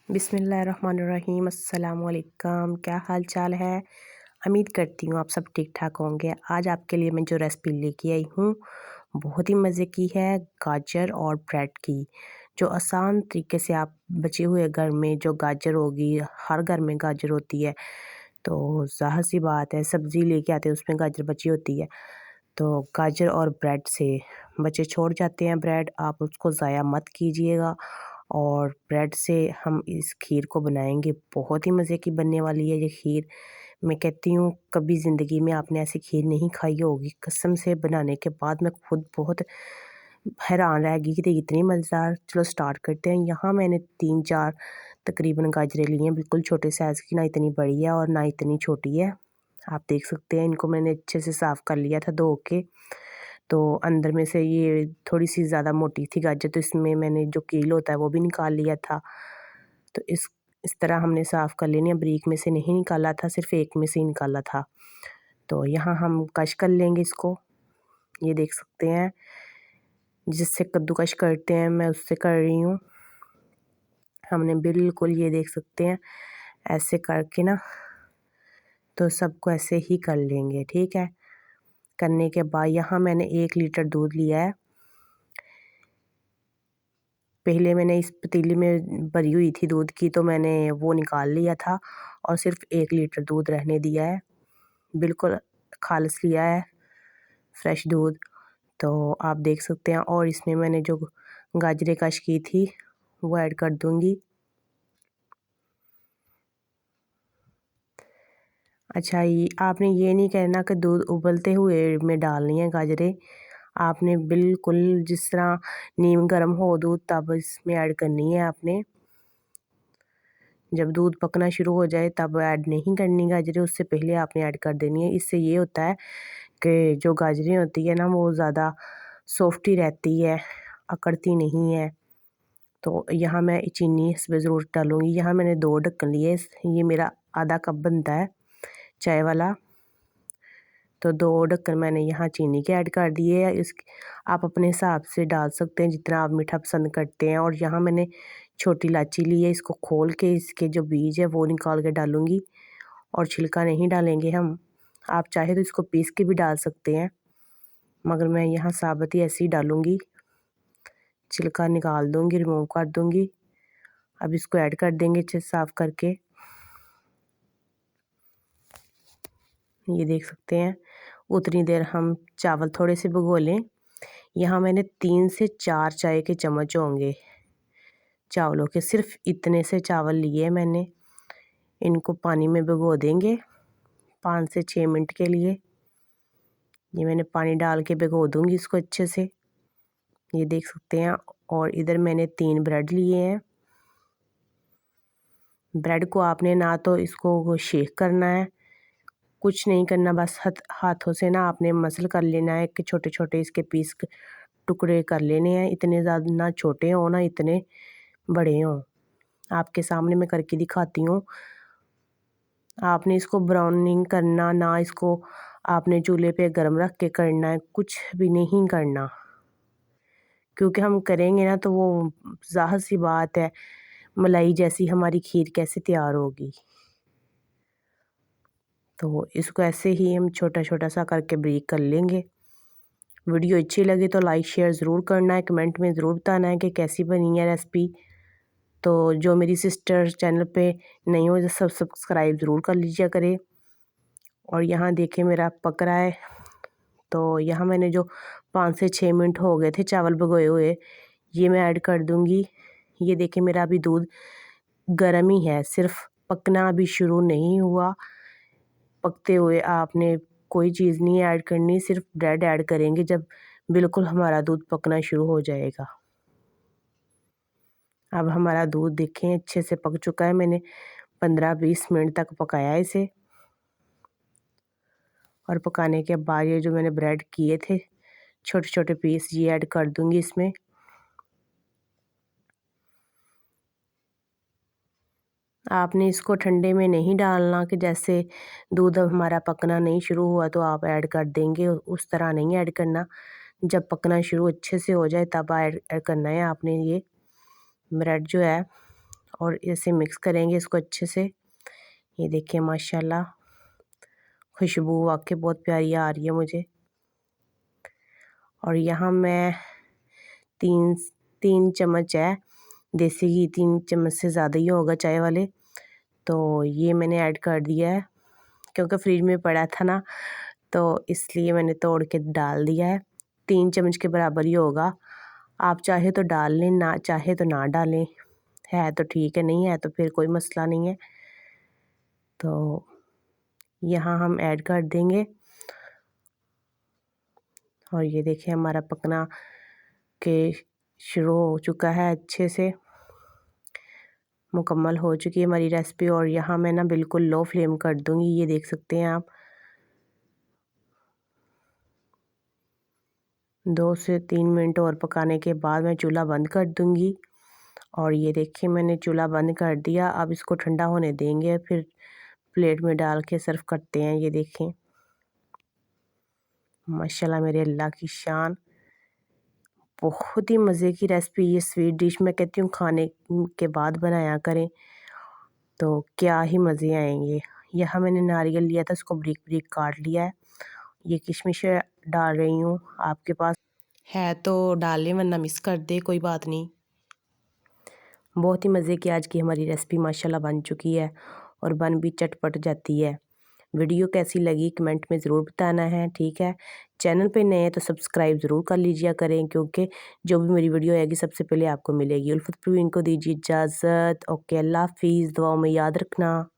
बिस्मिल्लाहिर्रहमानिर्रहीम। अस्सलाम वालेकुम। क्या हाल चाल है? उम्मीद करती हूँ आप सब ठीक ठाक होंगे। आज आपके लिए मैं जो रेसिपी लेके आई हूँ बहुत ही मज़े की है, गाजर और ब्रेड की। जो आसान तरीके से आप बचे हुए घर में जो गाजर होगी, हर घर में गाजर होती है, तो ज़ाहिर सी बात है सब्ज़ी लेके आते हैं उसमें गाजर बची होती है। तो गाजर और ब्रेड से बच्चे छोड़ जाते हैं ब्रेड, आप उसको ज़ाया मत कीजिएगा। और ब्रेड से हम इस खीर को बनाएंगे, बहुत ही मज़े की बनने वाली है ये खीर। मैं कहती हूँ कभी ज़िंदगी में आपने ऐसी खीर नहीं खाई होगी, कसम से बनाने के बाद मैं खुद बहुत हैरान रह गई कि इतनी मज़ेदार। चलो स्टार्ट करते हैं। यहाँ मैंने 3-4 तकरीबन गाजरें ली हैं, बिल्कुल छोटे साइज़ की, ना इतनी बड़ी है और ना इतनी छोटी है। आप देख सकते हैं इनको मैंने अच्छे से साफ़ कर लिया था धो के। तो अंदर में से ये थोड़ी-सी ज़्यादा मोटी थी गाजर, तो इसमें मैंने जो कील होता है वो भी निकाल लिया था। तो इस तरह हमने साफ़ कर लेनी है, बारीक में से नहीं निकाला था, सिर्फ़ एक में से ही निकाला था। तो यहाँ हम कश कर लेंगे इसको, ये देख सकते हैं। जिससे कद्दूकस करते हैं मैं उससे कर रही हूँ। हमने बिल्कुल ये देख सकते हैं ऐसे करके ना, तो सबको ऐसे ही कर लेंगे, ठीक है। करने के बाद यहाँ मैंने 1 लीटर दूध लिया है। पहले मैंने इस पतीली में भरी हुई थी दूध की, तो मैंने वो निकाल लिया था और सिर्फ़ 1 लीटर दूध रहने दिया है। बिल्कुल खालिस लिया है, फ्रेश दूध। तो आप देख सकते हैं, और इसमें मैंने जो गाजरें कश की थी वो ऐड कर दूँगी। अच्छा, ये आपने ये नहीं करना कि दूध उबलते हुए में डालनी है गाजरें। आपने बिल्कुल जिस तरह नीम गर्म हो दूध तब इसमें ऐड करनी है आपने। जब दूध पकना शुरू हो जाए तब ऐड नहीं करनी गाजरें, उससे पहले आपने ऐड कर देनी है। इससे ये होता है कि जो गाजरें होती है ना वो ज़्यादा सॉफ्ट ही रहती है, अकड़ती नहीं है। तो यहाँ मैं चीनी इसमें ज़रूर डालूँगी। यहाँ मैंने 2 ढक्कन लिए, ये मेरा आधा कप बनता है चाय वाला। तो 2 ढक्कन मैंने यहाँ चीनी के ऐड कर दिए हैं। इस आप अपने हिसाब से डाल सकते हैं जितना आप मीठा पसंद करते हैं। और यहाँ मैंने छोटी इलायची ली है, इसको खोल के इसके जो बीज है वो निकाल के डालूँगी, और छिलका नहीं डालेंगे हम। आप चाहे तो इसको पीस के भी डाल सकते हैं, मगर मैं यहाँ साबुत ही ऐसे ही डालूँगी। छिलका निकाल दूँगी, रिमूव कर दूँगी। अब इसको ऐड कर देंगे अच्छे से साफ़ करके। ये देख सकते हैं, उतनी देर हम चावल थोड़े से भिगो लें। यहाँ मैंने 3 से 4 चाय के चम्मच होंगे चावलों के, सिर्फ़ इतने से चावल लिए मैंने। इनको पानी में भिगो देंगे 5 से 6 मिनट के लिए। ये मैंने पानी डाल के भिगो दूँगी इसको अच्छे से, ये देख सकते हैं। और इधर मैंने 3 ब्रेड लिए हैं। ब्रेड को आपने ना तो इसको शेक करना है, कुछ नहीं करना, बस हाथों से ना आपने मसल कर लेना है कि छोटे-छोटे इसके पीस टुकड़े कर लेने हैं। इतने ज़्यादा ना छोटे हों ना इतने बड़े हों। आपके सामने मैं करके दिखाती हूँ। आपने इसको ब्राउन नहीं करना, ना इसको आपने चूल्हे पे गरम रख के करना है, कुछ भी नहीं करना। क्योंकि हम करेंगे ना तो वो ज़ाहिर-सी बात है मलाई जैसी हमारी खीर कैसे तैयार होगी। तो इसको ऐसे ही हम छोटा-छोटा सा करके बारीक कर लेंगे। वीडियो अच्छी लगी तो लाइक शेयर ज़रूर करना है, कमेंट में ज़रूर बताना है कि कैसी बनी है रेसिपी। तो जो मेरी सिस्टर चैनल पे नई हो, सब सब्सक्राइब ज़रूर कर लीजिए करें। और यहाँ देखिए मेरा पक रहा है। तो यहाँ मैंने जो 5 से 6 मिनट हो गए थे चावल भिगोए हुए, ये मैं ऐड कर दूँगी। ये देखिए मेरा अभी दूध गर्म ही है, सिर्फ़ पकना अभी शुरू नहीं हुआ। पकते हुए आपने कोई चीज़ नहीं ऐड करनी, सिर्फ़ ब्रेड ऐड करेंगे जब बिल्कुल हमारा दूध पकना शुरू हो जाएगा। अब हमारा दूध देखें अच्छे से पक चुका है, मैंने 15-20 मिनट तक पकाया इसे। और पकाने के बाद ये जो मैंने ब्रेड किए थे छोटे-छोटे पीस, ये ऐड कर दूँगी इसमें। आपने इसको ठंडे में नहीं डालना कि जैसे दूध अब हमारा पकना नहीं शुरू हुआ तो आप ऐड कर देंगे, उस तरह नहीं ऐड करना। जब पकना शुरू अच्छे से हो जाए तब ऐड करना है आपने ये ब्रेड जो है। और इसे मिक्स करेंगे इसको अच्छे से। ये देखिए माशाल्लाह खुशबू वाकई बहुत प्यारी आ रही है मुझे। और यहाँ मैं तीन तीन चम्मच है देसी घी, 3 चम्मच से ज़्यादा ही होगा चाय वाले, तो ये मैंने ऐड कर दिया है क्योंकि फ्रिज में पड़ा था ना, तो इसलिए मैंने तोड़ के डाल दिया है। 3 चम्मच के बराबर ही होगा। आप चाहे तो डाल लें, ना चाहे तो ना डालें, है तो ठीक है, नहीं है तो फिर कोई मसला नहीं है। तो यहाँ हम ऐड कर देंगे और ये देखिए हमारा पकना के शुरू हो चुका है, अच्छे से मुकम्मल हो चुकी है हमारी रेसिपी। और यहाँ मैं ना बिल्कुल लो फ्लेम कर दूँगी, ये देख सकते हैं आप। 2 से 3 मिनट और पकाने के बाद मैं चूल्हा बंद कर दूँगी। और ये देखिए मैंने चूल्हा बंद कर दिया। अब इसको ठंडा होने देंगे, फिर प्लेट में डाल के सर्व करते हैं। ये देखें माशाल्लाह मेरे अल्लाह की शान, बहुत ही मज़े की रेसिपी। ये स्वीट डिश मैं कहती हूँ खाने के बाद बनाया करें तो क्या ही मज़े आएंगे। यहाँ मैंने नारियल लिया था, उसको बारीक बारीक काट लिया है। ये किशमिश डाल रही हूँ, आपके पास है तो डाल लें वरना मिस कर दे, कोई बात नहीं। बहुत ही मज़े की आज की हमारी रेसिपी माशाल्लाह बन चुकी है और बन भी चटपट जाती है। वीडियो कैसी लगी कमेंट में ज़रूर बताना है, ठीक है। चैनल पे नए हैं तो सब्सक्राइब ज़रूर कर लीजिए करें, क्योंकि जो भी मेरी वीडियो आएगी सबसे पहले आपको मिलेगी। उल्फत प्रवीण को दीजिए इजाज़त। ओके, अल्लाह हाफ़िज़, दुआओं में याद रखना।